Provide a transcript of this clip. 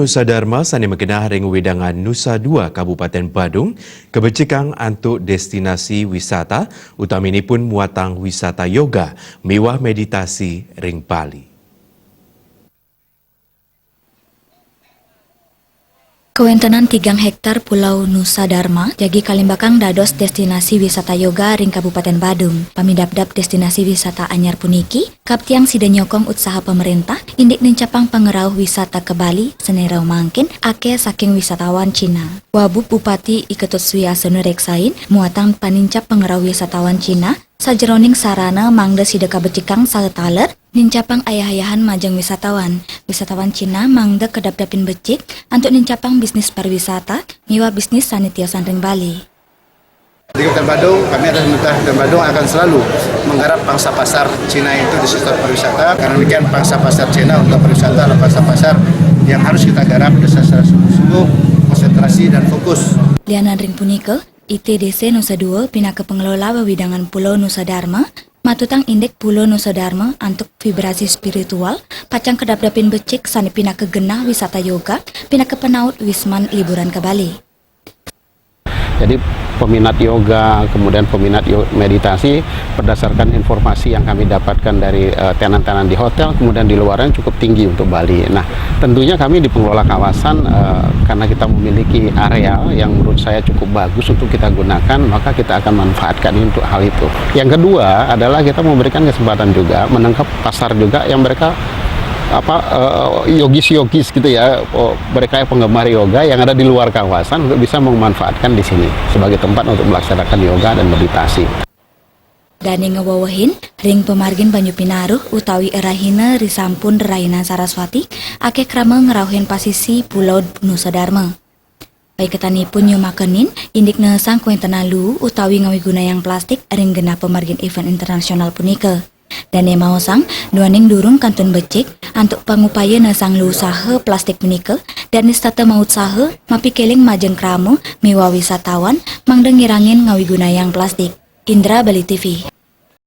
Nusa Dharma sani mengenah ring wedangan Nusa Dua Kabupaten Badung kebecikang antuk destinasi wisata utaminipun muatang wisata yoga mewah meditasi ring Bali. Kewentenan 3 hektar Pulau Nusa Dharma jagi kalimbakang dados destinasi wisata yoga ring Kabupaten Badung. Pamidapdap destinasi wisata anyar puniki, kaptiang sida nyokong usaha pemerintah indik nencapang pengerau wisata ke Bali senerau mangkin ake saking wisatawan Cina. Wabub Bupati Iketut Swiasana reksain muatang panincap pengerau wisatawan Cina sajeroning sarana mangda sida kabecikang saletaler nincapang ayah-ayahan majang wisatawan. Wisatawan Cina mangda kedap-dapin becik untuk nincapang bisnis pariwisata miwa bisnis sanitiasan ring Bali. Di Kabupaten Badung, kami atas pemerintah Kabupaten Badung akan selalu menggarap pangsa pasar Cina itu di sektor pariwisata. Karena demikian pangsa pasar Cina untuk pariwisata adalah pangsa pasar yang harus kita garap secara sungguh-sungguh, konsentrasi dan fokus. Lianan ring punike, ITDC Nusa Dua pinaka pengelola wewidangan Pulau Nusa Dharma matutang indek Pulau Nusa Dharma untuk vibrasi spiritual, pacang kedap-dapin becik sani pinaka genah wisata yoga, pinaka penaut wisman liburan ke Bali. Jadi peminat yoga, kemudian peminat meditasi berdasarkan informasi yang kami dapatkan dari tenan-tenan di hotel, kemudian di luaran cukup tinggi untuk Bali. Nah, tentunya kami di pengelola kawasan karena kita memiliki areal yang menurut saya cukup bagus untuk kita gunakan, maka kita akan manfaatkan untuk hal itu. Yang kedua adalah kita memberikan kesempatan juga menangkap pasar juga yang mereka yogis-yogis gitu ya, mereka yang penggemar yoga yang ada di luar kawasan untuk bisa memanfaatkan di sini sebagai tempat untuk melaksanakan yoga dan meditasi. Dani ngewawahin ring pemargin Banyu Pinaruh utawi erahina risampun Raina Saraswati ake krama ngerauhin pasisi Pulau Nusa Dharma. Baik ketani pun nyumakenin indik nesang kuentenalu utawi ngawiguna yang plastik ring genah pemargin event internasional punika. Dan mau sang duaning durung kantun becik untuk pangupaya nasang lu usaha plastik punika dan nistata mau usaha mapikeling majeng kramu miwa wisatawan mangdeng ngirangin ngawiguna yang plastik. Indra Bali TV.